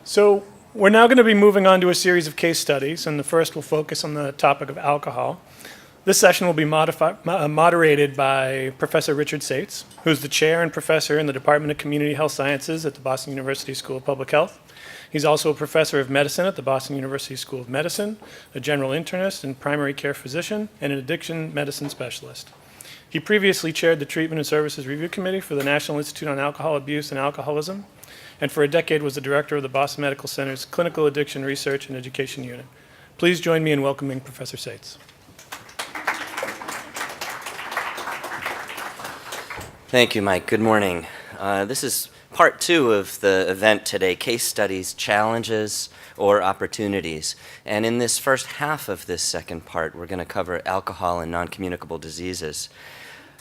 So we're now going to be moving on to a series of case studies, and the first will focus on the topic of alcohol. This session will be moderated by Professor Richard Saitz, who's the chair and professor in the Department of Community Health Sciences at the Boston University School of Public Health. He's also a professor of medicine at the Boston University School of Medicine, a general internist and primary care physician, and an addiction medicine specialist. He previously chaired the Treatment and Services Review Committee for the National Institute on Alcohol Abuse and Alcoholism, and for a decade was the director of the Boston Medical Center's Clinical Addiction Research and Education Unit. Please join me in welcoming Professor Saitz. Thank you, Mike. Good morning. This is part two of the event today, Case Studies, Challenges, or Opportunities. And in this first half of this second part, we're going to cover alcohol and non-communicable diseases.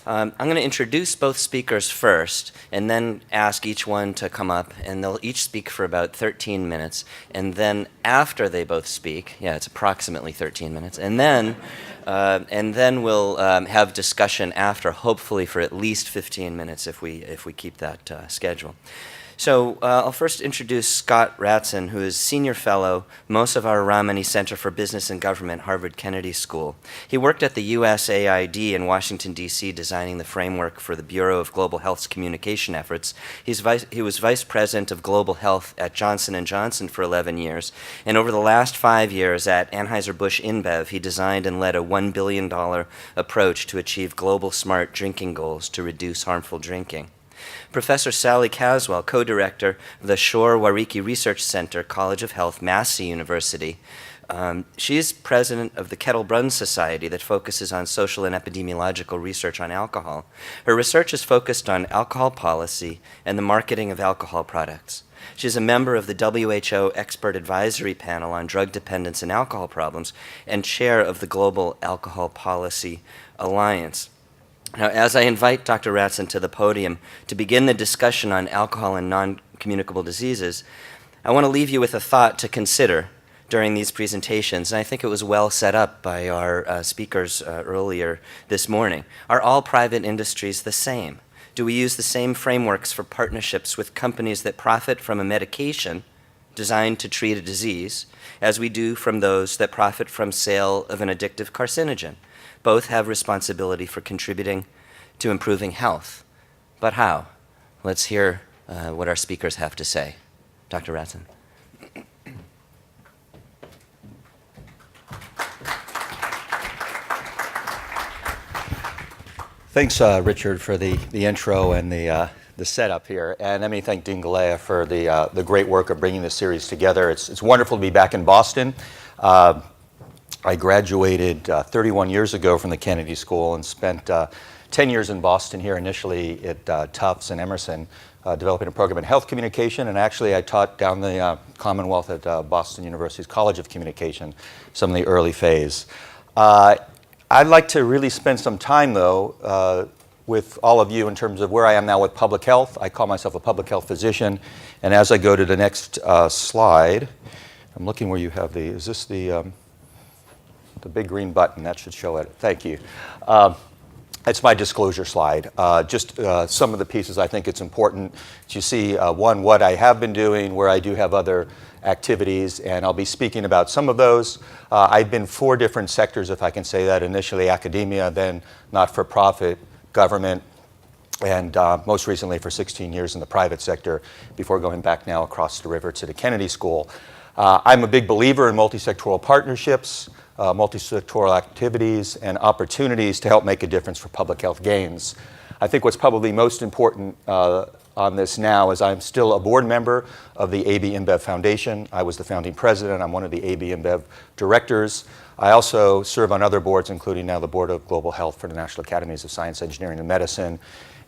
I'm going to introduce both speakers first, and then ask each one to come up, and they'll each speak for about 13 minutes. And then after they both speak, it's approximately 13 minutes, and then we'll have discussion after, hopefully for at least 15 minutes if we keep that schedule. So I'll first introduce Scott Ratzan, who is Senior Fellow, Mossavar-Rahmani Center for Business and Government, Harvard Kennedy School. He worked at the USAID in Washington, D.C., designing the framework for the Bureau of Global Health's communication efforts. He was Vice President of Global Health at Johnson & Johnson for 11 years. And over the last 5 years at Anheuser-Busch InBev, he designed and led a $1 billion approach to achieve global smart drinking goals to reduce harmful drinking. Professor Sally Caswell, co-director of the Whariki Research Center, College of Health, Massey University. She is president of the Kettle Brunn Society that focuses on social and epidemiological research on alcohol. Her research is focused on alcohol policy and the marketing of alcohol products. She is a member of the WHO Expert Advisory Panel on Drug Dependence and Alcohol Problems and chair of the Global Alcohol Policy Alliance. Now, as I invite Dr. Ratzan to the podium to begin the discussion on alcohol and non-communicable diseases, I want to leave you with a thought to consider during these presentations, and I think it was well set up by our speakers earlier this morning. Are all private industries the same? Do we use the same frameworks for partnerships with companies that profit from a medication designed to treat a disease as we do from those that profit from sale of an addictive carcinogen? Both have responsibility for contributing to improving health. But how? Let's hear what our speakers have to say. Dr. Ratzan. Thanks, Richard, for the intro and the setup here. And let me thank Dean Galea for the great work of bringing this series together. It's wonderful to be back in Boston. I graduated 31 years ago from the Kennedy School and spent 10 years in Boston here, initially at Tufts and Emerson, developing a program in health communication. And actually, I taught down the Commonwealth at Boston University's College of Communication, some of the early phase. I'd like to really spend some time, though, with all of you in terms of where I am now with public health. I call myself a public health physician. And as I go to the next slide, I'm looking where you have is this the big green button? That should show it. Thank you. It's my disclosure slide. Just some of the pieces I think it's important to see, one, what I have been doing, where I do have other activities, and I'll be speaking about some of those. I've been 4 different sectors, if I can say that, initially academia, then not-for-profit, government, and most recently for 16 years in the private sector before going back now across the river to the Kennedy School. I'm a big believer in multi-sectoral partnerships, multi-sectoral activities, and opportunities to help make a difference for public health gains. I think what's probably most important on this now is I'm still a board member of the AB InBev Foundation. I was the founding president. I'm one of the AB InBev directors. I also serve on other boards, including now the Board of Global Health for the National Academies of Science, Engineering, and Medicine,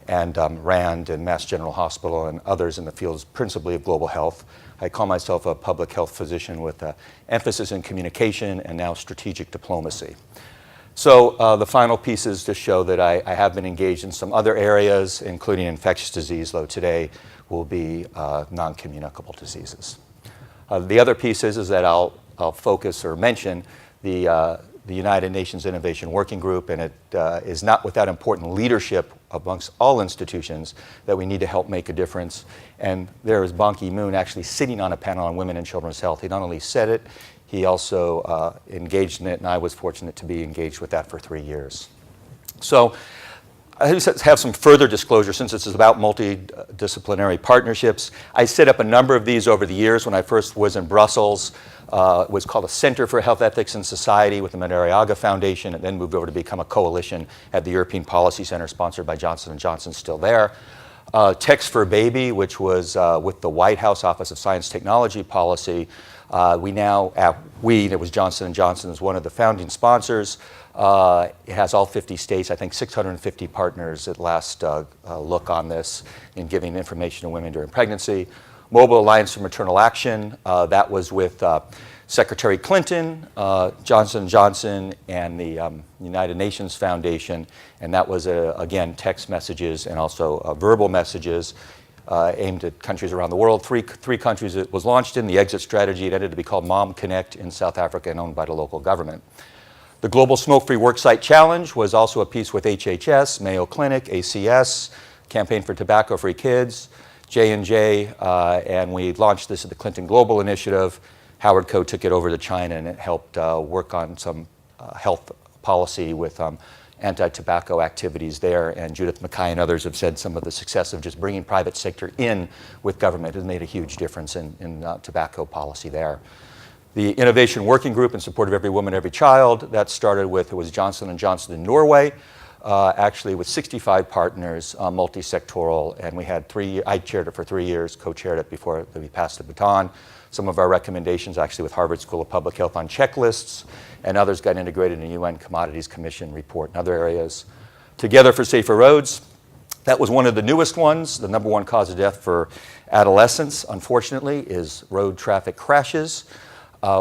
and RAND and Mass General Hospital and others in the fields principally of global health. I call myself a public health physician with an emphasis in communication and now strategic diplomacy. So the final piece is to show that I have been engaged in some other areas, including infectious disease, though today will be non-communicable diseases. The other piece is that I'll focus or mention the United Nations Innovation Working Group, and it is not without important leadership amongst all institutions that we need to help make a difference. And there is Ban Ki-moon actually sitting on a panel on women and children's health. He not only said it, he also engaged in it, and I was fortunate to be engaged with that for 3 years. So I just have some further disclosure since this is about multidisciplinary partnerships. I set up a number of these over the years. When I first was in Brussels, it was called a Center for Health Ethics and Society with the Moderator Foundation, and then moved over to become a coalition at the European Policy Center sponsored by Johnson & Johnson, still there. Text for Baby, which was with the White House Office of Science Technology Policy. It was Johnson & Johnson as one of the founding sponsors. It has all 50 states, I think 650 partners at last look on this in giving information to women during pregnancy. Mobile Alliance for Maternal Action, that was with Secretary Clinton, Johnson & Johnson, and the United Nations Foundation, and that was, again, text messages and also verbal messages aimed at countries around the world. Three countries it was launched in. The exit strategy, it ended to be called Mom Connect in South Africa and owned by the local government. The Global Smoke-Free Worksite Challenge was also a piece with HHS, Mayo Clinic, ACS, Campaign for Tobacco-Free Kids, J&J, and we launched this at the Clinton Global Initiative. Howard Co. took it over to China, and it helped work on some health policy with anti-tobacco activities there. And Judith McKay and others have said some of the success of just bringing private sector in with government has made a huge difference in tobacco policy there. The Innovation Working Group in support of every woman, every child, that started with, it was Johnson & Johnson in Norway, actually with 65 partners, multi-sectoral, and we had I chaired it for 3 years, co-chaired it before we passed the baton. Some of our recommendations actually with Harvard School of Public Health on checklists, and others got integrated in the UN Commodities Commission report and other areas. Together for Safer Roads, that was one of the newest ones. The #1 cause of death for adolescents, unfortunately, is road traffic crashes.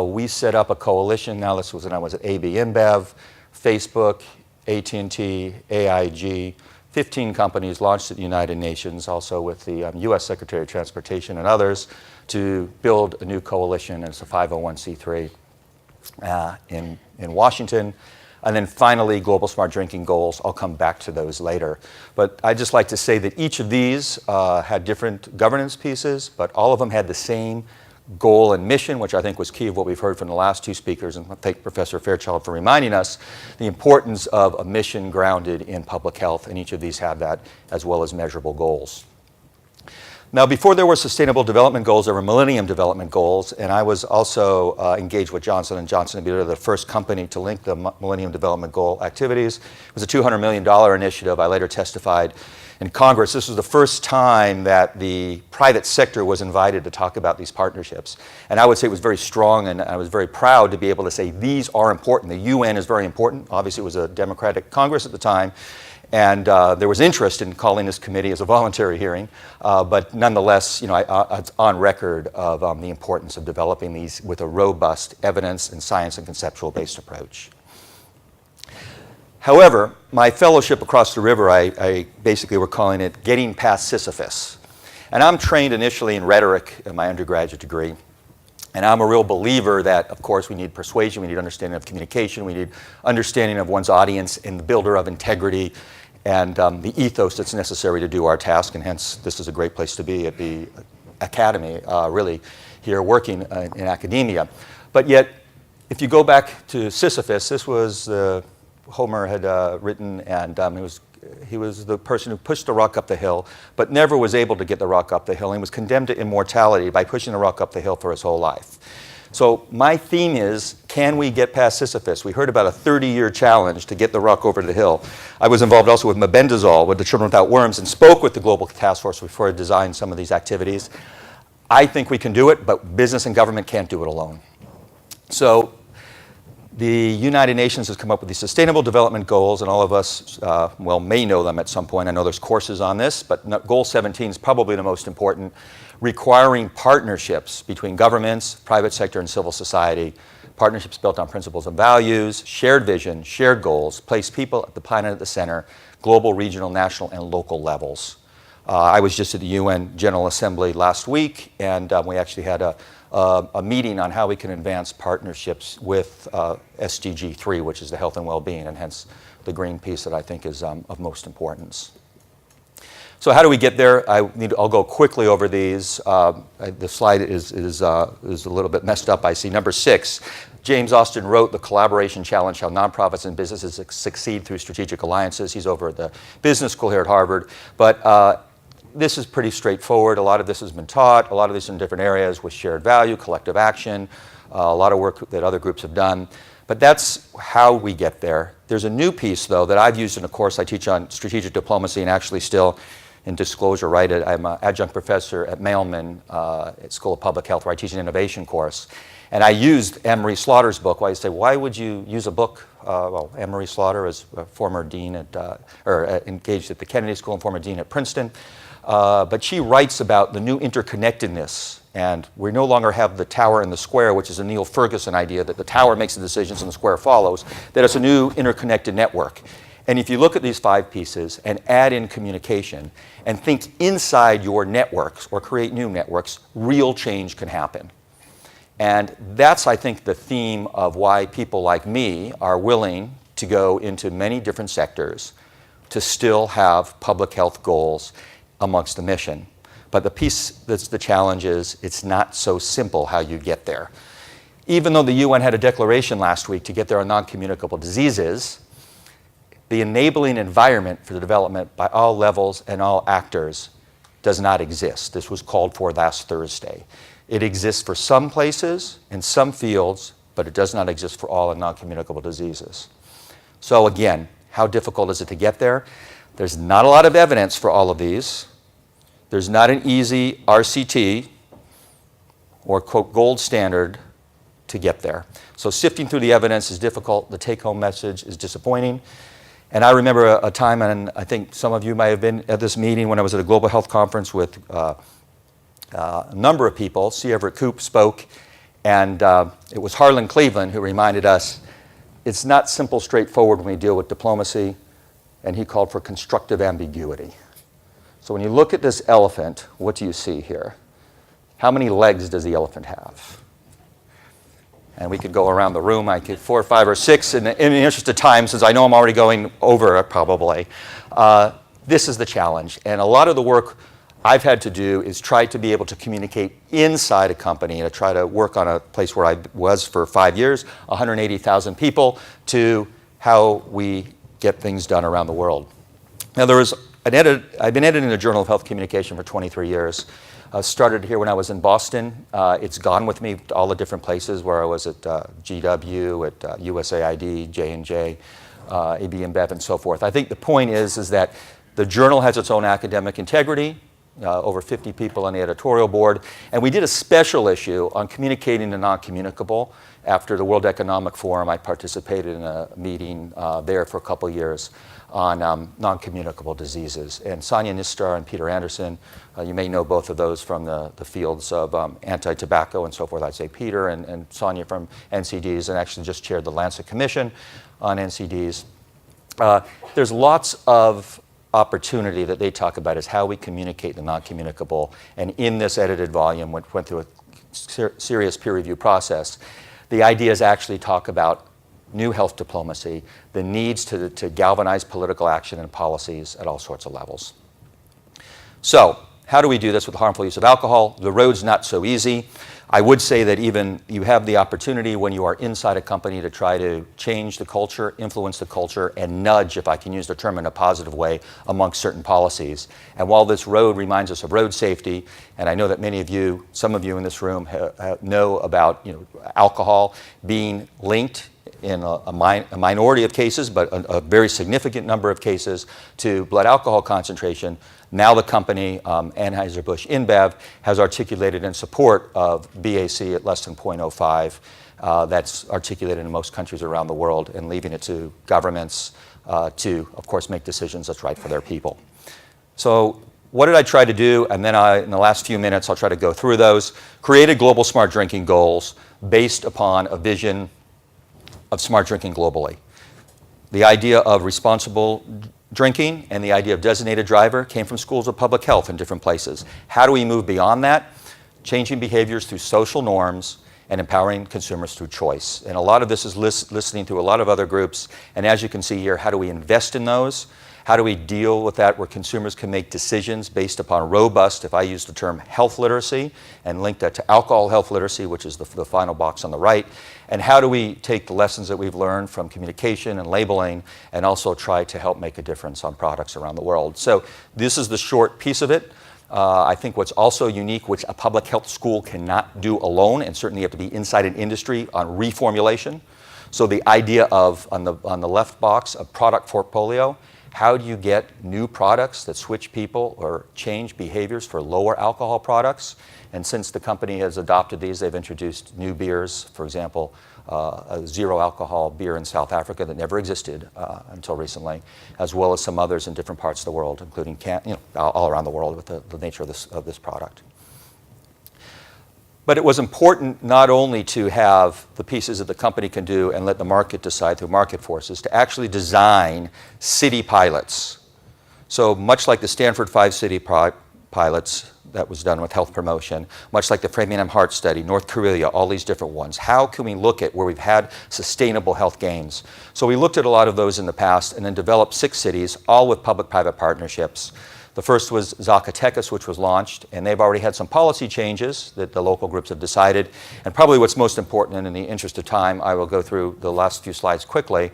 We set up a coalition. Now this was when I was at AB InBev, Facebook, AT&T, AIG, 15 companies launched at the United Nations, also with the U.S. Secretary of Transportation and others, to build a new coalition, and it's a 501c3 in Washington. And then finally, Global Smart Drinking Goals. I'll come back to those later. But I'd just like to say that each of these had different governance pieces, but all of them had the same goal and mission, which I think was key of what we've heard from the last two speakers, and I thank Professor Fairchild for reminding us the importance of a mission grounded in public health, and each of these have that, as well as measurable goals. Now, before there were Sustainable Development Goals, there were Millennium Development Goals, and I was also engaged with Johnson & Johnson to be the first company to link the Millennium Development Goal activities. It was a $200 million initiative. I later testified in Congress. This was the first time that the private sector was invited to talk about these partnerships. And I would say it was very strong, and I was very proud to be able to say these are important. The UN is very important. Obviously, it was a Democratic Congress at the time. And there was interest in calling this committee as a voluntary hearing, but nonetheless, it's on record of the importance of developing these with a robust evidence and science and conceptual-based approach. However, my fellowship across the river, I basically were calling it Getting Past Sisyphus. And I'm trained initially in rhetoric in my undergraduate degree. And I'm a real believer that, of course, we need persuasion, we need understanding of communication, we need understanding of one's audience and the builder of integrity and the ethos that's necessary to do our task. And hence, this is a great place to be at the academy, really, here working in academia. But yet, if you go back to Sisyphus, this was Homer had written, and he was the person who pushed the rock up the hill, but never was able to get the rock up the hill. He was condemned to immortality by pushing the rock up the hill for his whole life. So my theme is, can we get past Sisyphus? We heard about a 30-year challenge to get the rock over the hill. I was involved also with mebendazole, with the Children Without Worms, and spoke with the Global Task Force before I designed some of these activities. I think we can do it, but business and government can't do it alone. So the United Nations has come up with these Sustainable Development Goals, and all of us, may know them at some point. I know there's courses on this, but Goal 17 is probably the most important, requiring partnerships between governments, private sector, and civil society, partnerships built on principles and values, shared vision, shared goals, place people at the planet at the center, global, regional, national, and local levels. I was just at the UN General Assembly last week, and we actually had a meeting on how we can advance partnerships with SDG 3, which is the health and well-being, and hence the green piece that I think is of most importance. So how do we get there? I'll go quickly over these. The slide is a little bit messed up, I see. Number 6, James Austin wrote The Collaboration Challenge, How Nonprofits and Businesses Succeed Through Strategic Alliances. He's over at the business school here at Harvard. But this is pretty straightforward. A lot of this has been taught. A lot of this in different areas with shared value, collective action, a lot of work that other groups have done. But that's how we get there. There's a new piece, though, that I've used in a course I teach on strategic diplomacy, and actually still in disclosure, right? I'm an adjunct professor at Mailman at School of Public Health, where I teach an innovation course. And I used Anne-Marie Slaughter's book. Why you say, why would you use a book? Well, Anne-Marie Slaughter is a former dean engaged at the Kennedy School and former dean at Princeton. But she writes about the new interconnectedness. And we no longer have the tower and the square, which is a Neil Ferguson idea that the tower makes the decisions and the square follows, that it's a new interconnected network. And if you look at these 5 pieces and add in communication and think inside your networks or create new networks, real change can happen. And that's, I think, the theme of why people like me are willing to go into many different sectors to still have public health goals amongst the mission. But the piece that's the challenge is it's not so simple how you get there. Even though the UN had a declaration last week to get there on non-communicable diseases, the enabling environment for the development by all levels and all actors does not exist. This was called for last Thursday. It exists for some places in some fields, but it does not exist for all in non-communicable diseases. So again, how difficult is it to get there? There's not a lot of evidence for all of these. There's not an easy RCT or, quote, gold standard to get there. So sifting through the evidence is difficult. The take-home message is disappointing. And I remember a time, and I think some of you might have been at this meeting when I was at a global health conference with a number of people. C. Everett Koop spoke, and it was Harlan Cleveland who reminded us it's not simple, straightforward when we deal with diplomacy, and he called for constructive ambiguity. So when you look at this elephant, what do you see here? How many legs does the elephant have? And we could go around the room. I could 4, 5, or 6 in the interest of time, since I know I'm already going over it probably. This is the challenge. And a lot of the work I've had to do is try to be able to communicate inside a company and to try to work on a place where I was for 5 years, 180,000 people, to how we get things done around the world. Now, I've been editing the Journal of Health Communication for 23 years. Started here when I was in Boston. It's gone with me to all the different places where I was at GW, at USAID, J&J, AB InBev, and so forth. I think the point is that the journal has its own academic integrity, over 50 people on the editorial board, and we did a special issue on communicating the non-communicable. After the World Economic Forum, I participated in a meeting there for a couple years on non-communicable diseases. And Sonia Nistar and Peter Anderson, you may know both of those from the fields of anti-tobacco and so forth. I'd say Peter and Sonia from NCDs, and actually just chaired the Lancet Commission on NCDs. There's lots of opportunity that they talk about is how we communicate the non-communicable. And in this edited volume, went through a serious peer review process. The ideas actually talk about new health diplomacy, the needs to galvanize political action and policies at all sorts of levels. So, how do we do this with the harmful use of alcohol? The road's not so easy. I would say that even you have the opportunity when you are inside a company to try to change the culture, influence the culture, and nudge, if I can use the term in a positive way, amongst certain policies. And while this road reminds us of road safety, and I know that many of you, some of you in this room know about alcohol being linked in a minority of cases, but a very significant number of cases, to blood alcohol concentration. Now the company, Anheuser-Busch InBev, has articulated in support of BAC at less than 0.05. That's articulated in most countries around the world, and leaving it to governments to, of course, make decisions that's right for their people. So what did I try to do? And then in the last few minutes, I'll try to go through those. Created global smart drinking goals based upon a vision of smart drinking globally. The idea of responsible drinking and the idea of designated driver came from schools of public health in different places. How do we move beyond that? Changing behaviors through social norms and empowering consumers through choice. And a lot of this is listening to a lot of other groups. And as you can see here, how do we invest in those? How do we deal with that where consumers can make decisions based upon robust, if I use the term health literacy, and link that to alcohol health literacy, which is the final box on the right? And how do we take the lessons that we've learned from communication and labeling and also try to help make a difference on products around the world? So this is the short piece of it. I think what's also unique, which a public health school cannot do alone, and certainly you have to be inside an industry on reformulation. So the idea of, on the left box, a product portfolio, how do you get new products that switch people or change behaviors for lower alcohol products? And since the company has adopted these, they've introduced new beers, for example, a zero alcohol beer in South Africa that never existed until recently, as well as some others in different parts of the world, including all around the world with the nature of this product. But it was important not only to have the pieces that the company can do and let the market decide through market forces, to actually design city pilots. So much like the Stanford 5-city pilots that was done with health promotion, much like the Framingham Heart Study, North Korea, all these different ones. How can we look at where we've had sustainable health gains? So we looked at a lot of those in the past and then developed 6 cities, all with public-private partnerships. The first was Zacatecas, which was launched, and they've already had some policy changes that the local groups have decided. And probably what's most important, and in the interest of time, I will go through the last few slides quickly,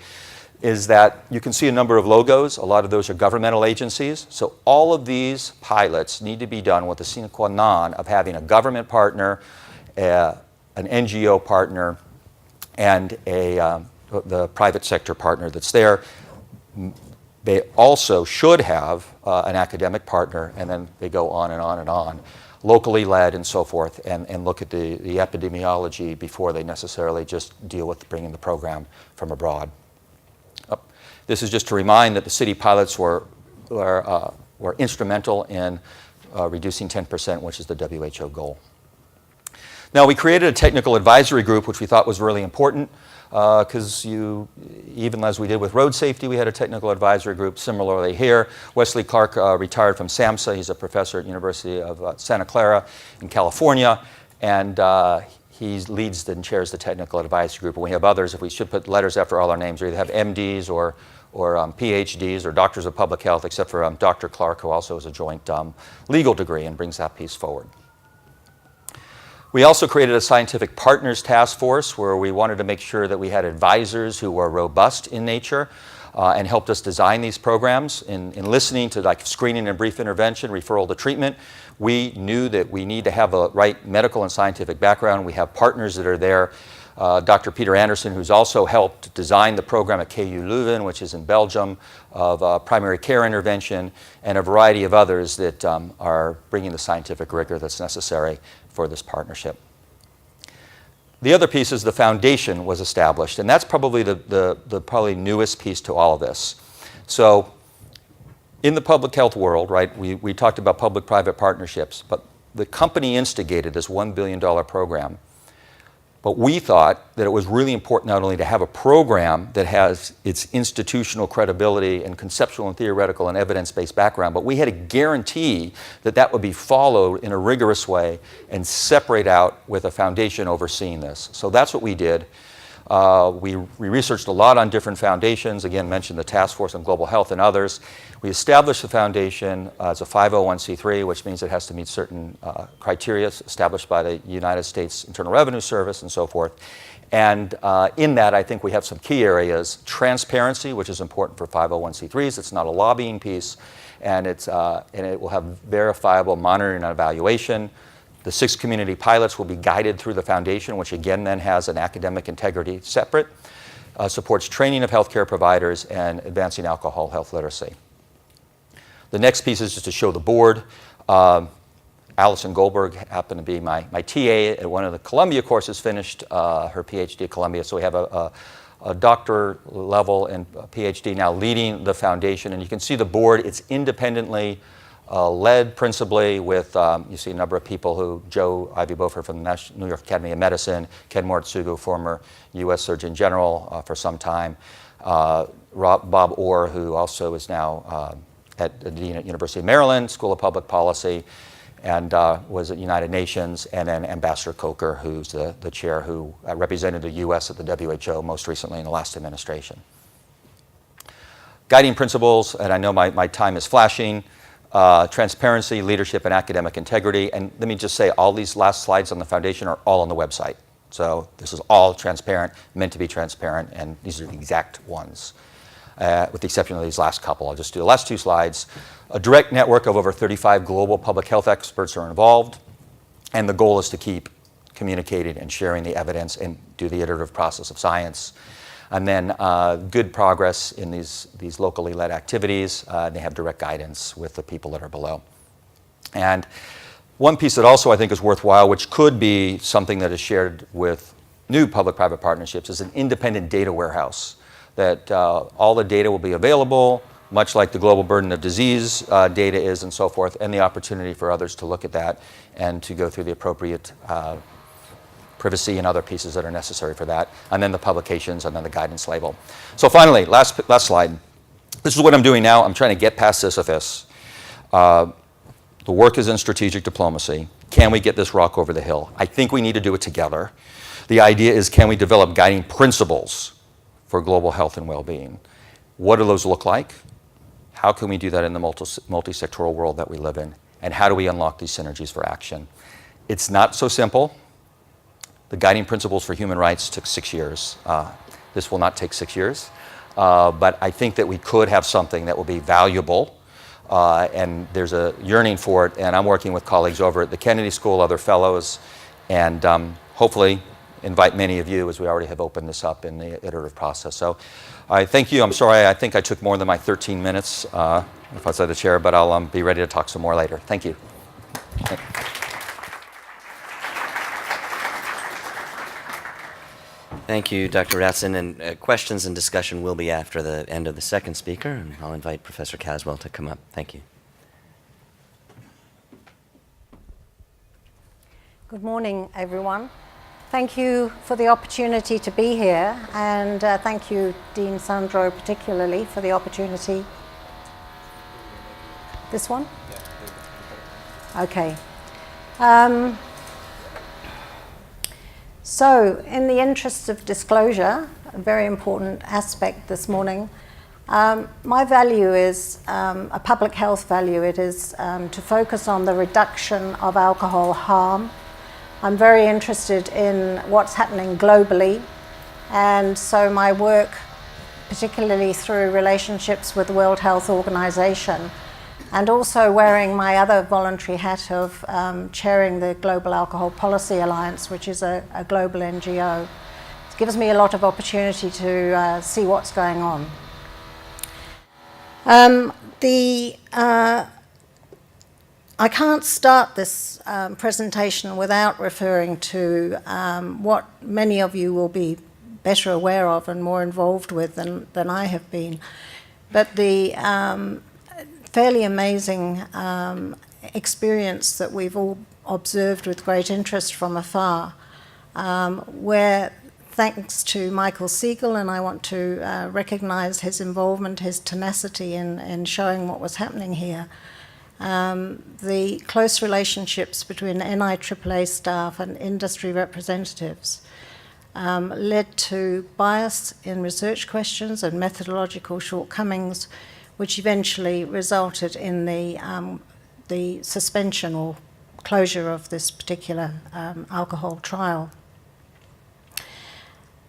is that you can see a number of logos. A lot of those are governmental agencies. So all of these pilots need to be done with the sine qua non of having a government partner, an NGO partner, and the private sector partner that's there. They also should have an academic partner, and then they go on and on and on, locally led and so forth, and look at the epidemiology before they necessarily just deal with bringing the program from abroad. This is just to remind that the city pilots were instrumental in reducing 10%, which is the WHO goal. Now, we created a technical advisory group, which we thought was really important, because even as we did with road safety, we had a technical advisory group. Similarly here, Wesley Clark retired from SAMHSA. He's a professor at University of Santa Clara in California, and he leads and chairs the technical advisory group. And we have others. If we should put letters after all our names, we either have MDs or PhDs or doctors of public health, except for Dr. Clark, who also has a joint legal degree and brings that piece forward. We also created a scientific partners task force where we wanted to make sure that we had advisors who were robust in nature and helped us design these programs. In listening to like screening and brief intervention, referral to treatment, we knew that we need to have a right medical and scientific background. We have partners that are there. Dr. Peter Anderson, who's also helped design the program at KU Leuven, which is in Belgium, of primary care intervention, and a variety of others that are bringing the scientific rigor that's necessary for this partnership. The other piece is the foundation was established, and that's probably the probably newest piece to all of this. So in the public health world, right, we talked about public-private partnerships, but the company instigated this $1 billion program. But we thought that it was really important not only to have a program that has its institutional credibility and conceptual and theoretical and evidence-based background, but we had to guarantee that that would be followed in a rigorous way and separate out with a foundation overseeing this. So that's what we did. We researched a lot on different foundations, again, mentioned the Task Force on Global Health and others. We established the foundation as a 501c3, which means it has to meet certain criteria established by the United States Internal Revenue Service and so forth. And in that, I think we have some key areas. Transparency, which is important for 501c3s. It's not a lobbying piece, and it will have verifiable monitoring and evaluation. The 6 community pilots will be guided through the foundation, which again then has an academic integrity separate, supports training of healthcare providers, and advancing alcohol health literacy. The next piece is just to show the board. Allison Goldberg happened to be my TA at one of the Columbia courses, finished her PhD at Columbia, so we have a doctor level and a PhD now leading the foundation, and you can see the board. It's independently led principally with, you see a number of people who, Joe Ivy-Bofer from the New York Academy of Medicine, Ken Moritsugu, former U.S. Surgeon General for some time, Bob Orr, who also is now at the Dean at University of Maryland, School of Public Policy, and was at United Nations, and then Ambassador Coker, who's the chair who represented the U.S. at the WHO most recently in the last administration. Guiding principles, and I know my time is flashing, transparency, leadership, and academic integrity. And let me just say, all these last slides on the foundation are all on the website. So this is all transparent, meant to be transparent, and these are the exact ones, with the exception of these last couple. I'll just do the last 2 slides. A direct network of over 35 global public health experts are involved, and the goal is to keep communicating and sharing the evidence and do the iterative process of science. And then good progress in these locally led activities. They have direct guidance with the people that are below. And one piece that also I think is worthwhile, which could be something that is shared with new public-private partnerships, is an independent data warehouse, that all the data will be available, much like the global burden of disease data is and so forth, and the opportunity for others to look at that and to go through the appropriate privacy and other pieces that are necessary for that, and then the publications and then the guidance label. So finally, last slide. This is what I'm doing now. I'm trying to get past Sisyphus. The work is in strategic diplomacy. Can we get this rock over the hill? I think we need to do it together. The idea is, can we develop guiding principles for global health and well-being? What do those look like? How can we do that in the multi-sectoral world that we live in? And how do we unlock these synergies for action? It's not so simple. The guiding principles for human rights took 6 years. This will not take 6 years. But I think that we could have something that will be valuable, and there's a yearning for it. And I'm working with colleagues over at the Kennedy School, other fellows, and hopefully invite many of you, as we already have opened this up in the iterative process. So I thank you. I'm sorry, I think I took more than my 13 minutes if I was the chair, but I'll be ready to talk some more later. Thank you. Thank you, Dr. Ratzan, and questions and discussion will be after the end of the second speaker, and I'll invite Professor Casswell to come up. Thank you. Good morning, everyone. Thank you for the opportunity to be here, and thank you, Dean Sandro, particularly for the opportunity. This one? Okay. So, in the interest of disclosure, a very important aspect this morning, my value is a public health value. It is to focus on the reduction of alcohol harm. I'm very interested in what's happening globally, and so my work, particularly through relationships with the World Health Organization, and also wearing my other voluntary hat of chairing the Global Alcohol Policy Alliance, which is a global NGO. It gives me a lot of opportunity to see what's going on. I can't start this presentation without referring to what many of you will be better aware of and more involved with than I have been. But the fairly amazing experience that we've all observed with great interest from afar, where thanks to Michael Siegel, and I want to recognize his involvement, his tenacity in showing what was happening here, the close relationships between NIAAA staff and industry representatives led to bias in research questions and methodological shortcomings, which eventually resulted in the suspension or closure of this particular alcohol trial.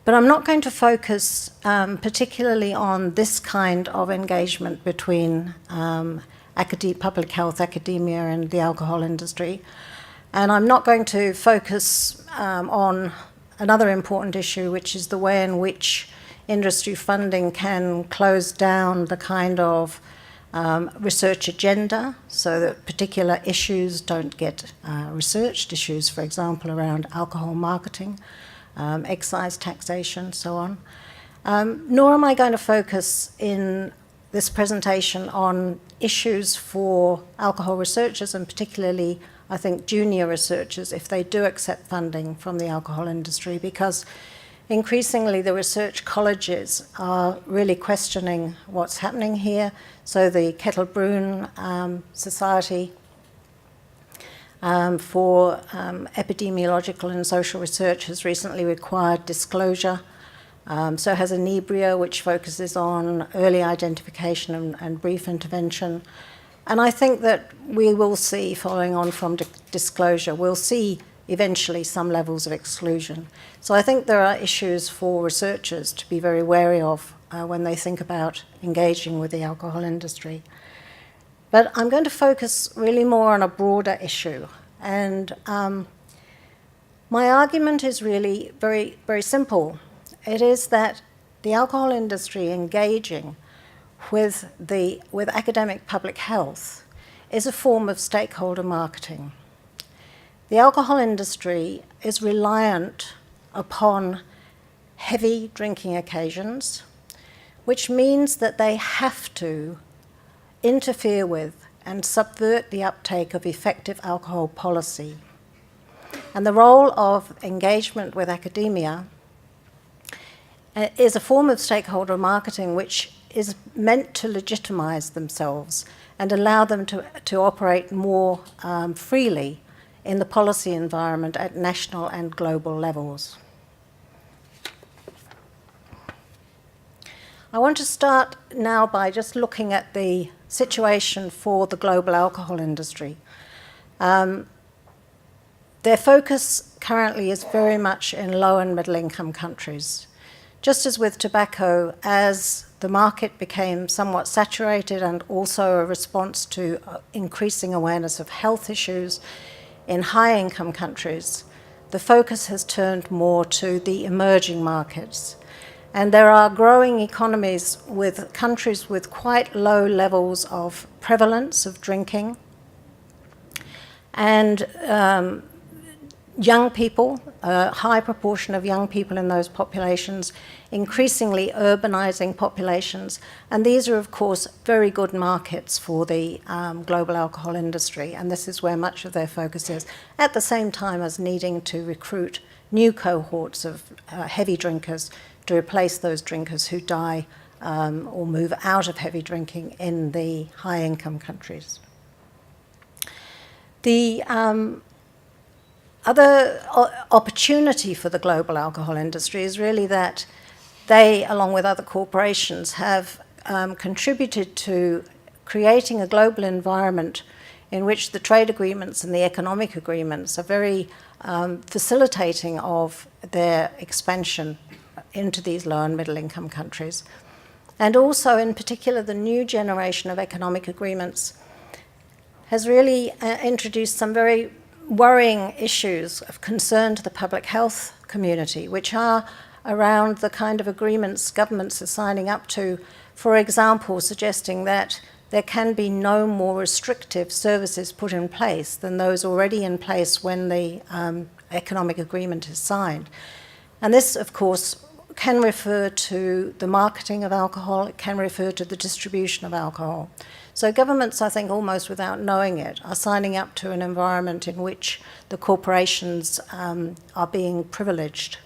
But I'm not going to focus particularly on this kind of engagement between public health academia and the alcohol industry. And I'm not going to focus on another important issue, which is the way in which industry funding can close down the kind of research agenda so that particular issues don't get researched, issues, for example, around alcohol marketing, excise taxation, so on. Nor am I going to focus in this presentation on issues for alcohol researchers, and particularly, I think, junior researchers, if they do accept funding from the alcohol industry, because increasingly the research colleges are really questioning what's happening here. So the Kettle-Brune Society for Epidemiological and Social Research has recently required disclosure So has Inebria, which focuses on early identification and brief intervention. And I think that we will see, following on from disclosure, we'll see eventually some levels of exclusion. So I think there are issues for researchers to be very wary of when they think about engaging with the alcohol industry. But I'm going to focus really more on a broader issue. And my argument is really very, very simple. It is that the alcohol industry engaging with academic public health is a form of stakeholder marketing. The alcohol industry is reliant upon heavy drinking occasions, which means that they have to interfere with and subvert the uptake of effective alcohol policy. And the role of engagement with academia is a form of stakeholder marketing which is meant to legitimize themselves and allow them to operate more freely in the policy environment at national and global levels. I want to start now by just looking at the situation for the global alcohol industry. Their focus currently is very much in low and middle income countries. Just as with tobacco, as the market became somewhat saturated and also a response to increasing awareness of health issues in high income countries, the focus has turned more to the emerging markets. And there are growing economies with countries with quite low levels of prevalence of drinking. And young people, a high proportion of young people in those populations, increasingly urbanizing populations. And these are, of course, very good markets for the global alcohol industry. And this is where much of their focus is, at the same time as needing to recruit new cohorts of heavy drinkers to replace those drinkers who die or move out of heavy drinking in the high-income countries. The other opportunity for the global alcohol industry is really that they, along with other corporations, have contributed to creating a global environment in which the trade agreements and the economic agreements are very facilitating of their expansion into these low and middle income countries. And also, in particular, the new generation of economic agreements has really introduced some very worrying issues of concern to the public health community, which are around the kind of agreements governments are signing up to, for example, suggesting that there can be no more restrictive services put in place than those already in place when the economic agreement is signed. And this, of course, can refer to the marketing of alcohol, it can refer to the distribution of alcohol. So governments, I think, almost without knowing it, are signing up to an environment in which the corporations are being privileged.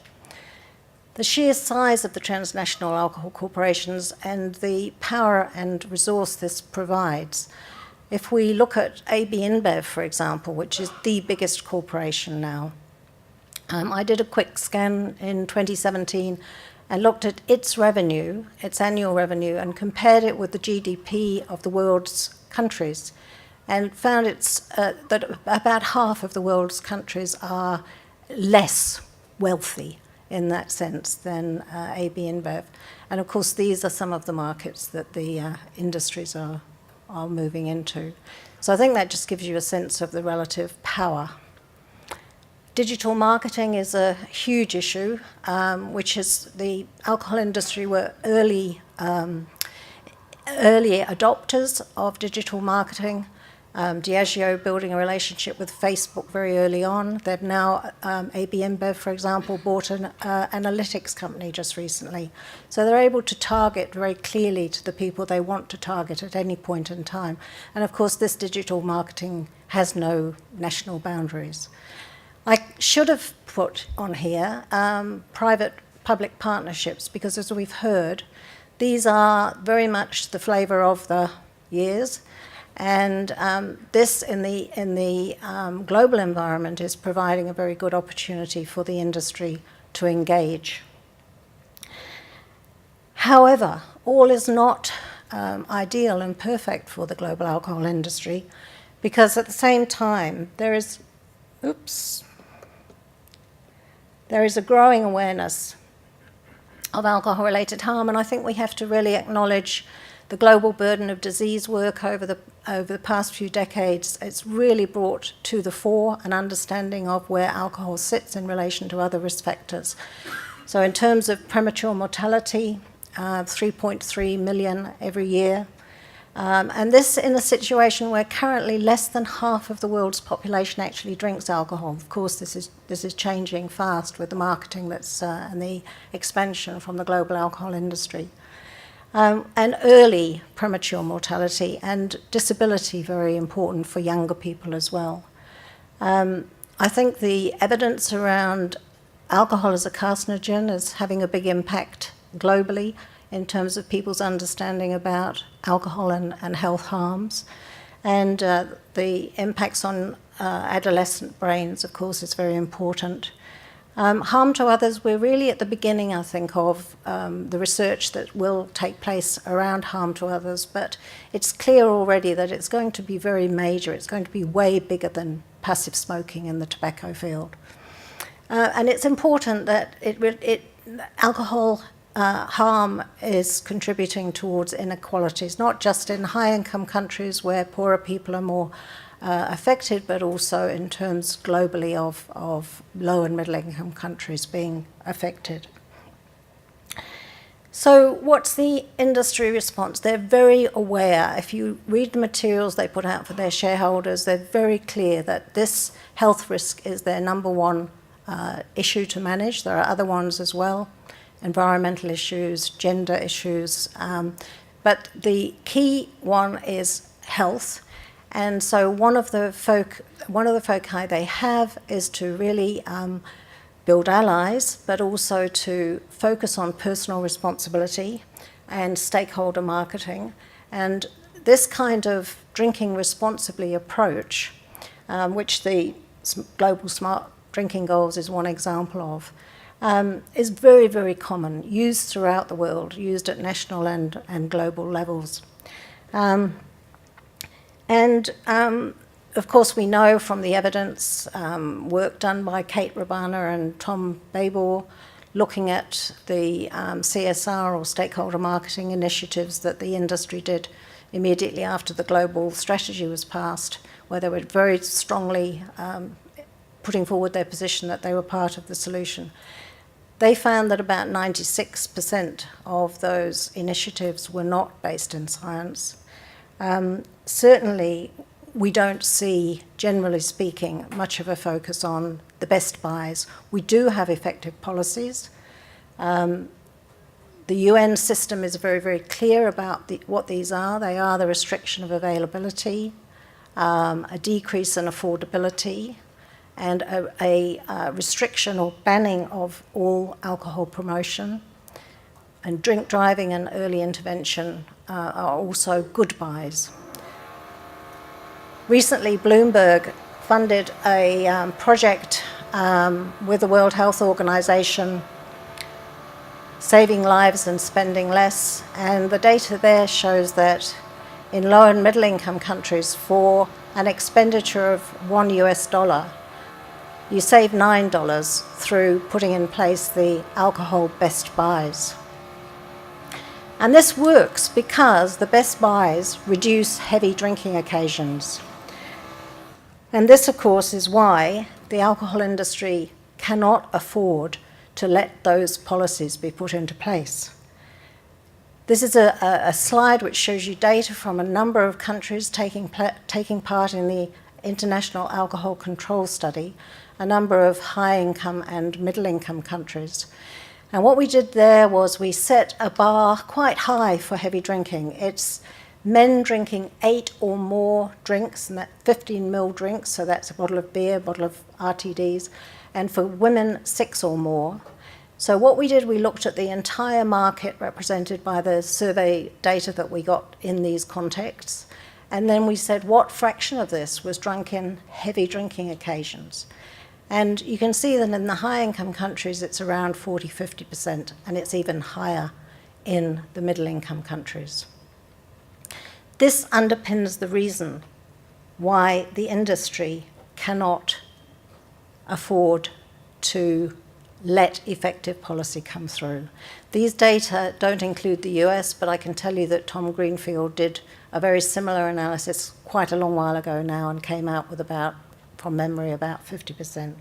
The sheer size of the transnational alcohol corporations and the power and resource this provides. If we look at AB InBev, for example, which is the biggest corporation now, I did a quick scan in 2017 and looked at its revenue, its annual revenue, and compared it with the GDP of the world's countries, and found that about half of the world's countries are less wealthy in that sense than AB InBev. And of course, these are some of the markets that the industries are moving into. So I think that just gives you a sense of the relative power. Digital marketing is a huge issue, which is the alcohol industry were early adopters of digital marketing. Diageo building a relationship with Facebook very early on. They've now, AB InBev, for example, bought an analytics company just recently. So they're able to target very clearly to the people they want to target at any point in time. And of course, this digital marketing has no national boundaries. I should have put on here private-public partnerships, because as we've heard, these are very much the flavour of the years. And this, in the global environment, is providing a very good opportunity for the industry to engage. However, all is not ideal and perfect for the global alcohol industry, because at the same time there is a growing awareness of alcohol-related harm, and I think we have to really acknowledge the global burden of disease work over the past few decades. It's really brought to the fore an understanding of where alcohol sits in relation to other risk factors. So in terms of premature mortality, 3.3 million every year, and this in a situation where currently less than half of the world's population actually drinks alcohol. Of course, this is changing fast with the marketing and the expansion from the global alcohol industry. And early premature mortality and disability, very important for younger people as well. I think the evidence around alcohol as a carcinogen is having a big impact globally in terms of people's understanding about alcohol and health harms. And the impacts on adolescent brains, of course, is very important. Harm to others, we're really at the beginning, I think, of the research that will take place around harm to others, but it's clear already that it's going to be very major. It's going to be way bigger than passive smoking in the tobacco field. And it's important that alcohol harm is contributing towards inequalities, not just in high-income countries where poorer people are more affected, but also in terms globally of low and middle-income countries being affected. So what's the industry response? They're very aware. If you read the materials they put out for their shareholders, they're very clear that this health risk is their number one issue to manage. There are other ones as well, environmental issues, gender issues, but the key one is health. And so one of the foci they have is to really build allies, but also to focus on personal responsibility and stakeholder marketing. And this kind of drinking responsibly approach, which the Global Smart Drinking Goals is one example of, is very, very common, used throughout the world, used at national and global levels. Of course, we know from the evidence, work done by Kate Rabana and Tom Babor, looking at the CSR or stakeholder marketing initiatives that the industry did immediately after the global strategy was passed, where they were very strongly putting forward their position that they were part of the solution. They found that about 96% of those initiatives were not based in science. Certainly, we don't see, generally speaking, much of a focus on the best buys. We do have effective policies. The UN system is very, very clear about what these are. They are the restriction of availability, a decrease in affordability, and a restriction or banning of all alcohol promotion. And drink driving and early intervention are also good buys. Recently, Bloomberg funded a project with the World Health Organization, saving lives and spending less, and the data there shows that in low and middle income countries, for an expenditure of $1, you save $9 through putting in place the alcohol best buys. And this works because the best buys reduce heavy drinking occasions. And this, of course, is why the alcohol industry cannot afford to let those policies be put into place. This is a slide which shows you data from a number of countries taking part in the International Alcohol Control Study, a number of high-income and middle-income countries. And what we did there was we set a bar quite high for heavy drinking. It's men drinking 8 or more drinks, and that 15 ml drinks, so that's a bottle of beer, a bottle of RTDs, and for women 6 or more. So what we did, we looked at the entire market represented by the survey data that we got in these contexts, and then we said what fraction of this was drunk in heavy drinking occasions. And you can see that in the high-income countries, it's around 40-50%, and it's even higher in the middle-income countries. This underpins the reason why the industry cannot afford to let effective policy come through. These data don't include the US, but I can tell you that Tom Greenfield did a very similar analysis quite a long while ago now and came out with about, from memory, about 50%.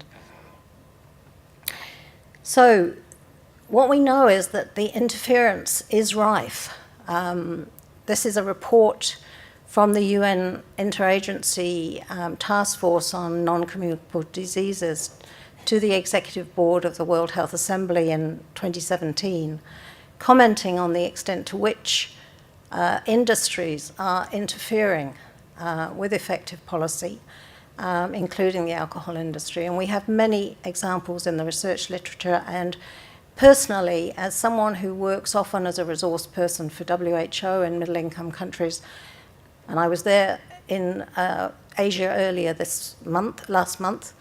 So what we know is that the interference is rife. This is a report from the UN Interagency Task Force on Non-Communicable Diseases to the Executive Board of the World Health Assembly in 2017, commenting on the extent to which industries are interfering with effective policy, including the alcohol industry. And we have many examples in the research literature. And personally, as someone who works often as a resource person for WHO in middle-income countries, and I was there in Asia earlier last month,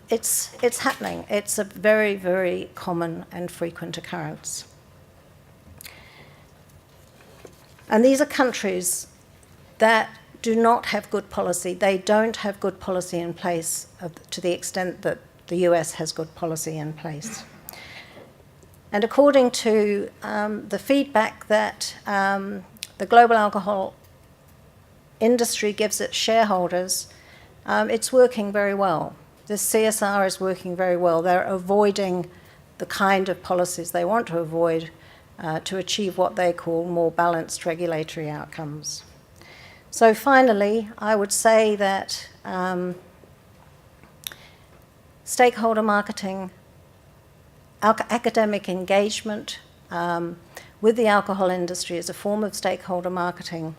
it's happening. It's a very, very common and frequent occurrence. And these are countries that do not have good policy. They don't have good policy in place to the extent that the US has good policy in place. And according to the feedback that the global alcohol industry gives its shareholders, it's working very well. This CSR is working very well. They're avoiding the kind of policies they want to avoid to achieve what they call more balanced regulatory outcomes. So finally, I would say that stakeholder marketing, academic engagement with the alcohol industry is a form of stakeholder marketing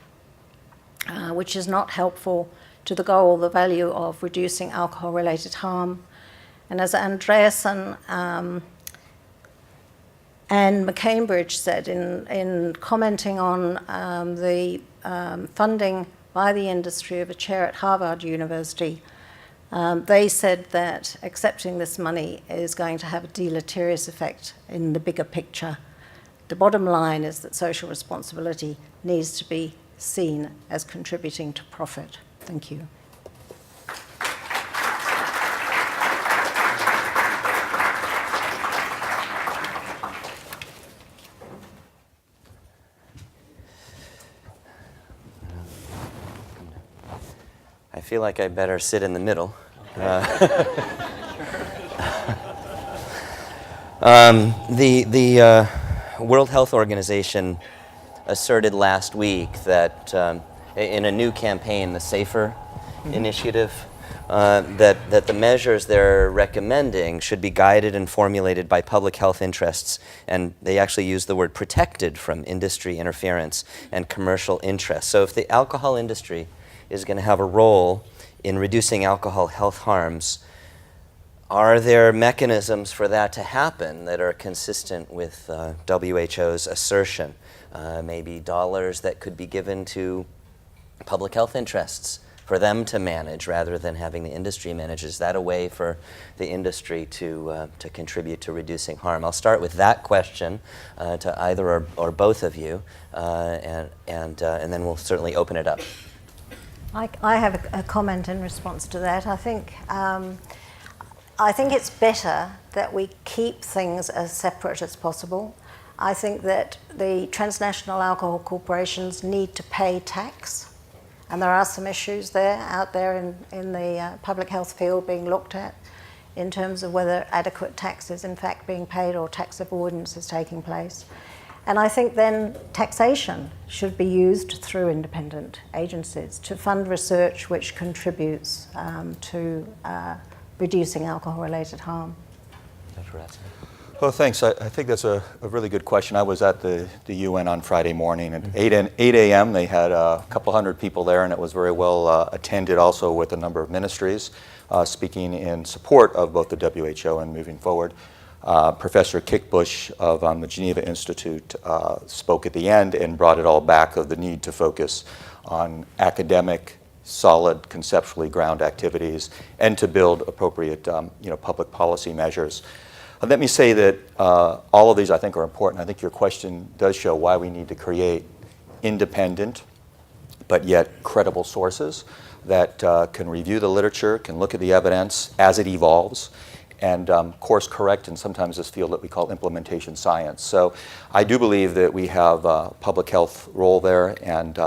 which is not helpful to the goal, the value of reducing alcohol-related harm. And as Andreasen and McCambridge said in commenting on the funding by the industry of a chair at Harvard University, they said that accepting this money is going to have a deleterious effect in the bigger picture. The bottom line is that social responsibility needs to be seen as contributing to profit. Thank you. I feel like I better sit in the middle. The World Health Organization asserted last week that in a new campaign, the SAFER initiative, that the measures they're recommending should be guided and formulated by public health interests, and they actually use the word protected from industry interference and commercial interests. So if the alcohol industry is going to have a role in reducing alcohol health harms, are there mechanisms for that to happen that are consistent with WHO's assertion? Maybe dollars that could be given to public health interests for them to manage rather than having the industry manage? Is that a way for the industry to contribute to reducing harm? I'll start with that question to either or both of you, and then we'll certainly open it up. I have a comment in response to that. I think it's better that we keep things as separate as possible. I think that the transnational alcohol corporations need to pay tax, and there are some issues out there in the public health field being looked at in terms of whether adequate tax is in fact being paid or tax avoidance is taking place. And I think then taxation should be used through independent agencies to fund research which contributes to reducing alcohol-related harm. Dr. Ratzan. Well, thanks. I think that's a really good question. I was at the UN on Friday morning at 8 a.m. They had a couple hundred people there, and it was very well attended also with a number of ministries speaking in support of both the WHO and moving forward. Professor Kickbush of the Geneva Institute spoke at the end and brought it all back of the need to focus on academic, solid, conceptually ground activities and to build appropriate public policy measures. Let me say that all of these I think are important. I think your question does show why we need to create independent but yet credible sources that can review the literature, can look at the evidence as it evolves, and course correct in sometimes this field that we call implementation science. So I do believe that we have a public health role there, and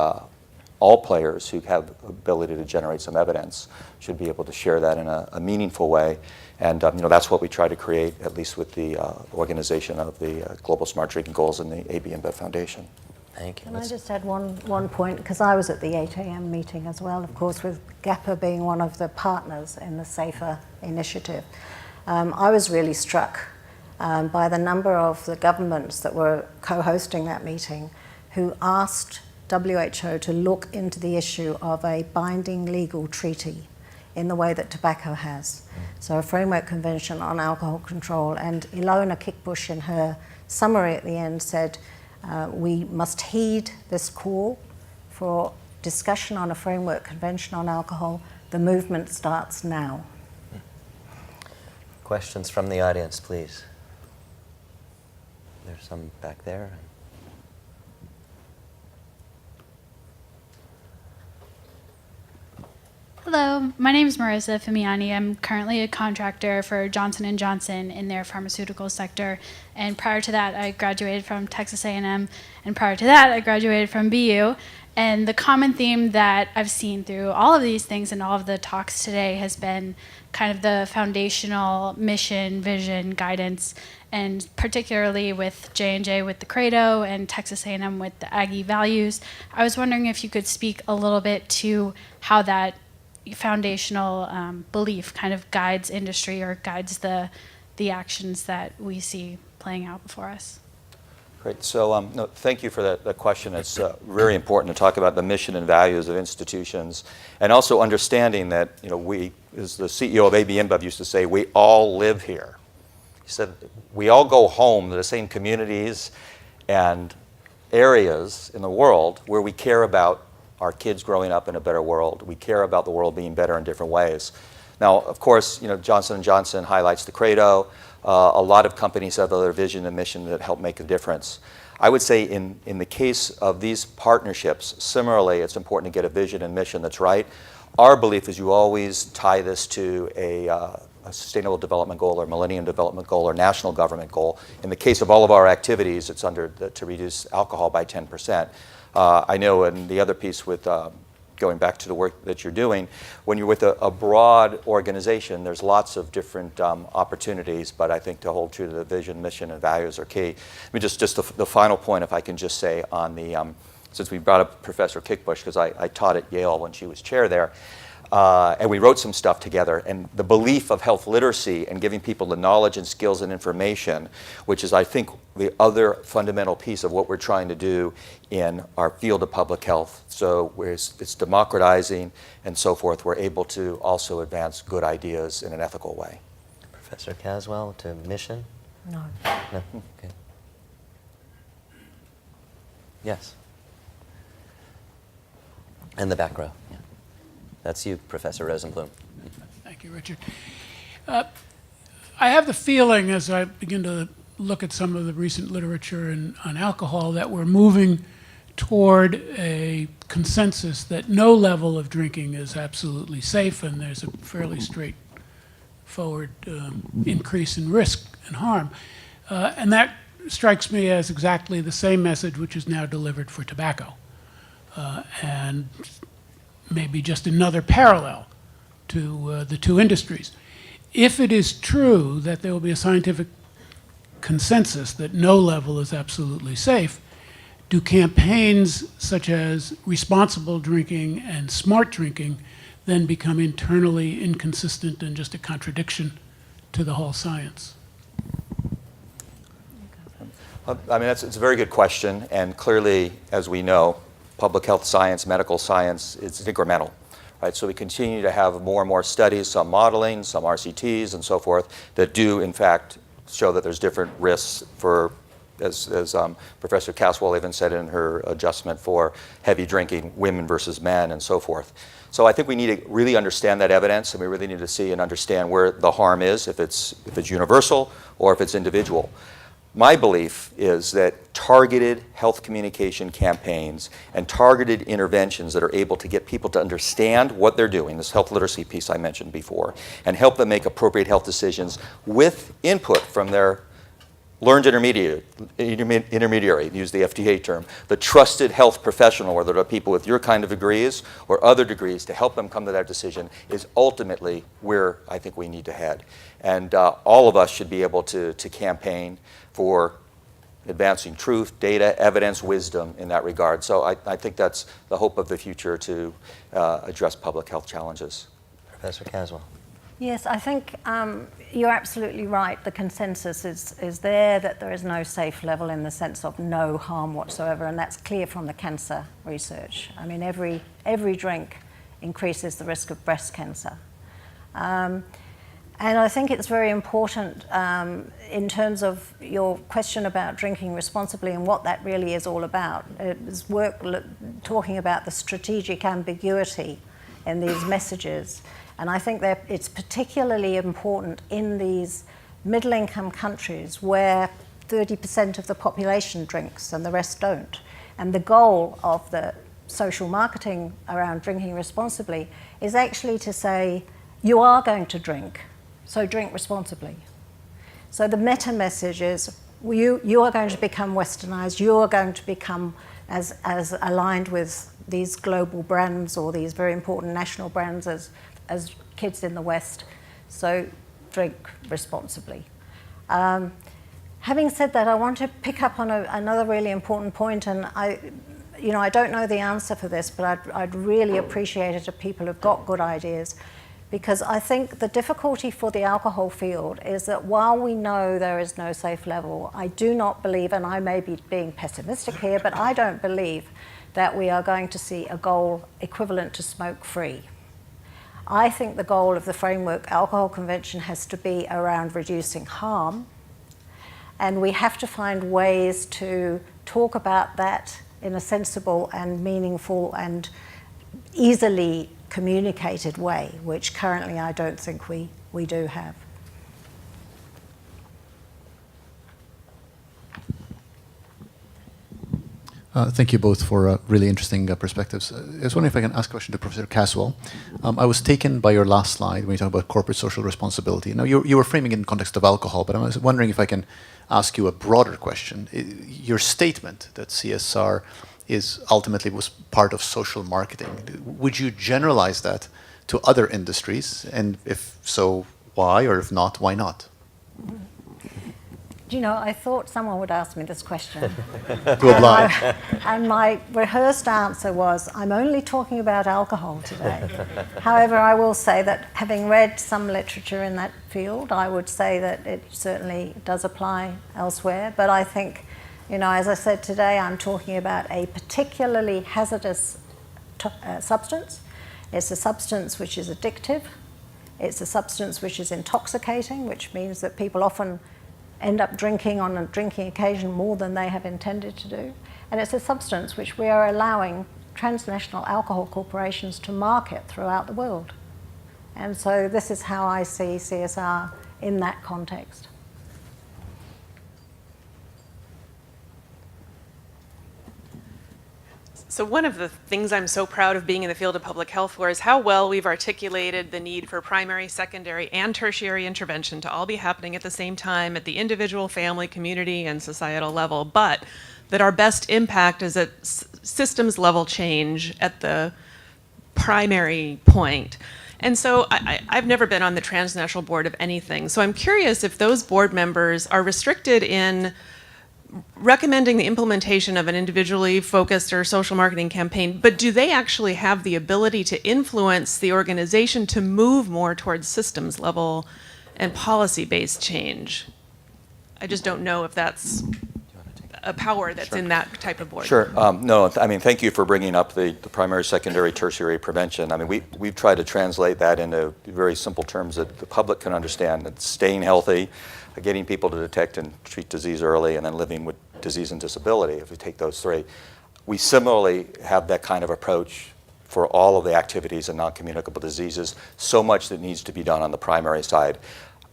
all players who have ability to generate some evidence should be able to share that in a meaningful way. And that's what we try to create, at least with the organization of the Global Smart Drinking Goals and the AB InBev Foundation. Thank you. Can I just add one point? Because I was at the 8 a.m. meeting as well, of course, with GAPA being one of the partners in the SAFER initiative. I was really struck by the number of the governments that were co-hosting that meeting who asked WHO to look into the issue of a binding legal treaty in the way that tobacco has. So a framework convention on alcohol control. And Ilona Kickbush in her summary at the end said, we must heed this call for discussion on a framework convention on alcohol. The movement starts now. Questions from the audience, please. There's some back there. Hello, my name is Marissa Fimiani. I'm currently a contractor for Johnson & Johnson in their pharmaceutical sector. And prior to that, I graduated from Texas A&M. And prior to that, I graduated from BU. And the common theme that I've seen through all of these things and all of the talks today has been kind of the foundational mission, vision, guidance, and particularly with J&J with the Credo and Texas A&M with the Aggie values. I was wondering if you could speak a little bit to how that foundational belief kind of guides industry or guides the actions that we see playing out before us. Great. So no, thank you for that question. It's very important to talk about the mission and values of institutions, and also understanding that we, as the CEO of AB InBev used to say, we all live here. He said we all go home to the same communities and areas in the world where we care about our kids growing up in a better world. We care about the world being better in different ways. Now, of course, Johnson & Johnson highlights the Credo. A lot of companies have other vision and mission that help make a difference. I would say in the case of these partnerships, similarly, it's important to get a vision and mission that's right. Our belief is you always tie this to a Sustainable Development Goal or Millennium Development Goal or National Government Goal. In the case of all of our activities, it's to reduce alcohol by 10%. I know in the other piece with going back to the work that you're doing, when you're with a broad organization, there's lots of different opportunities, but I think to hold true to the vision, mission, and values are key. I mean, just the final point, if I can just say on the, since we brought up Professor Kickbush, because I taught at Yale when she was chair there, and we wrote some stuff together, and the belief of health literacy and giving people the knowledge and skills and information, which is, I think, the other fundamental piece of what we're trying to do in our field of public health. So it's democratizing and so forth. We're able to also advance good ideas in an ethical way. Professor Casswell, to mission? No. No? Okay. Yes. In the back row. Yeah. That's you, Professor Rosenblum. Thank you, Richard. I have the feeling, as I begin to look at some of the recent literature on alcohol, that we're moving toward a consensus that no level of drinking is absolutely safe, and there's a fairly straightforward increase in risk and harm. And that strikes me as exactly the same message which is now delivered for tobacco. And maybe just another parallel to the two industries. If it is true that there will be a scientific consensus that no level is absolutely safe, do campaigns such as responsible drinking and smart drinking then become internally inconsistent and just a contradiction to the whole science? I mean, it's a very good question, and clearly, as we know, public health science, medical science, it's incremental, right? So we continue to have more and more studies, some modeling, some RCTs and so forth, that do in fact show that there's different risks for as Professor Casswell even said in her adjustment for heavy drinking, women versus men, and so forth. So I think we need to really understand that evidence, and we really need to see and understand where the harm is, if it's universal or if it's individual. My belief is that targeted health communication campaigns and targeted interventions that are able to get people to understand what they're doing, this health literacy piece I mentioned before, and help them make appropriate health decisions with input from their learned intermediary, use the FDA term, the trusted health professional, whether they're people with your kind of degrees or other degrees, to help them come to that decision is ultimately where I think we need to head. And all of us should be able to campaign for advancing truth, data, evidence, wisdom in that regard. So I think that's the hope of the future to address public health challenges. Professor Casswell. Yes, I think you're absolutely right. The consensus is there that there is no safe level in the sense of no harm whatsoever, and that's clear from the cancer research. I mean, every drink increases the risk of breast cancer. And I think it's very important in terms of your question about drinking responsibly and what that really is all about. It was work talking about the strategic ambiguity in these messages. And I think that it's particularly important in these middle-income countries where 30% of the population drinks and the rest don't. And the goal of the social marketing around drinking responsibly is actually to say, you are going to drink, so drink responsibly. So the meta message is, you are going to become westernized, you are going to become as aligned with these global brands or these very important national brands as kids in the West, so drink responsibly. Having said that, I want to pick up on another really important point, and I don't know the answer for this, but I'd really appreciate it if people have got good ideas, because I think the difficulty for the alcohol field is that while we know there is no safe level, I do not believe, and I may be being pessimistic here, but I don't believe that we are going to see a goal equivalent to smoke-free. I think the goal of the Framework Alcohol Convention has to be around reducing harm, and we have to find ways to talk about that in a sensible and meaningful and easily communicated way, which currently I don't think we do have. Thank you both for really interesting perspectives. I was wondering if I can ask a question to Professor Casswell. I was taken by your last slide when you talk about corporate social responsibility. Now, you were framing it in context of alcohol, but I was wondering if I can ask you a broader question. Your statement that CSR ultimately was part of social marketing, would you generalize that to other industries? And if so, why? Or if not, why not? Do you know, I thought someone would ask me this question. To oblige. And my rehearsed answer was, I'm only talking about alcohol today. However, I will say that having read some literature in that field, I would say that it certainly does apply elsewhere. But I think, as I said today, I'm talking about a particularly hazardous substance. It's a substance which is addictive. It's a substance which is intoxicating, which means that people often end up drinking on a drinking occasion more than they have intended to do. And it's a substance which we are allowing transnational alcohol corporations to market throughout the world. And so this is how I see CSR in that context. So one of the things I'm so proud of being in the field of public health for is how well we've articulated the need for primary, secondary, and tertiary intervention to all be happening at the same time at the individual, family, community, and societal level, but that our best impact is at systems level change at the primary point. And so I've never been on the transnational board of anything, so I'm curious if those board members are restricted in recommending the implementation of an individually focused or social marketing campaign, but do they actually have the ability to influence the organization to move more towards systems level and policy-based change? I just don't know if that's a power that's in that type of board. Sure. No, I mean, thank you for bringing up the primary, secondary, tertiary prevention. I mean, we've tried to translate that into very simple terms that the public can understand. It's staying healthy, getting people to detect and treat disease early, and then living with disease and disability, if we take those three, we similarly have that kind of approach for all of the activities in non-communicable diseases, so much that needs to be done on the primary side.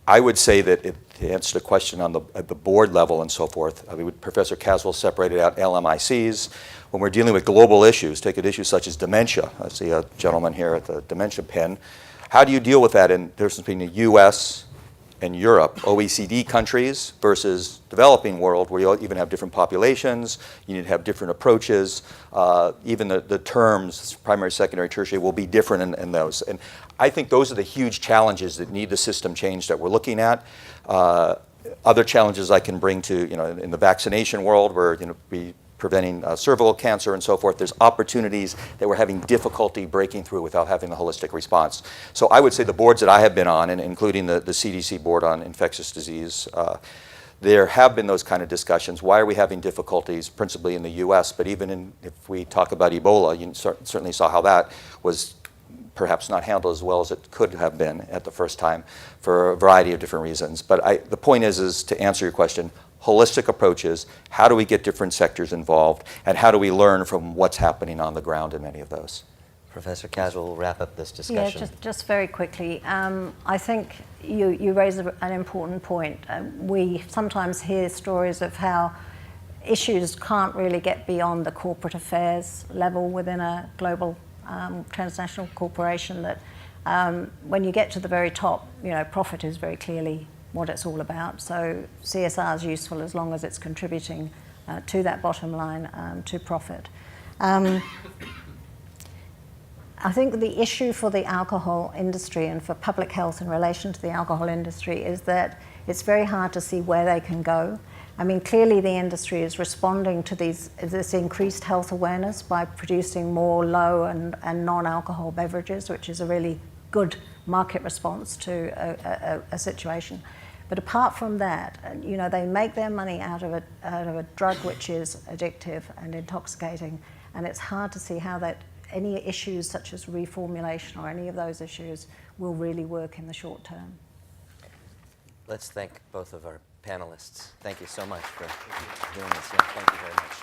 I would say that to answer the question at the board level and so forth, Professor Casswell separated out LMICs. When we're dealing with global issues, take an issue such as dementia. I see a gentleman here at the dementia pin. How do you deal with that in the difference between the US and Europe, OECD countries versus developing world, where you even have different populations, you need to have different approaches, even the terms, primary, secondary, tertiary, will be different in those. And I think those are the huge challenges that need the system change that we're looking at. Other challenges I can bring to, in the vaccination world, where, we preventing cervical cancer and so forth, there's opportunities that we're having difficulty breaking through without having the holistic response. So I would say the boards that I have been on, and including the CDC board on infectious disease, there have been those kind of discussions. Why are we having difficulties, principally in the US, but even if we talk about Ebola, you certainly saw how that was perhaps not handled as well as it could have been at the first time for a variety of different reasons. But the point is to answer your question, holistic approaches, how do we get different sectors involved, and how do we learn from what's happening on the ground in many of those? Professor Casswell will wrap up this discussion. Yeah, just very quickly. I think you raise an important point. We sometimes hear stories of how issues can't really get beyond the corporate affairs level within a global transnational corporation, that when you get to the very top, profit is very clearly what it's all about. So CSR is useful as long as it's contributing to that bottom line, to profit. I think the issue for the alcohol industry and for public health in relation to the alcohol industry is that it's very hard to see where they can go. I mean, clearly the industry is responding to this increased health awareness by producing more low and non-alcohol beverages, which is a really good market response to a situation. But apart from that, they make their money out of a drug which is addictive and intoxicating, and it's hard to see how any issues such as reformulation or any of those issues will really work in the short term. Let's thank both of our panelists. Thank you so much for doing this. Yeah, thank you very much.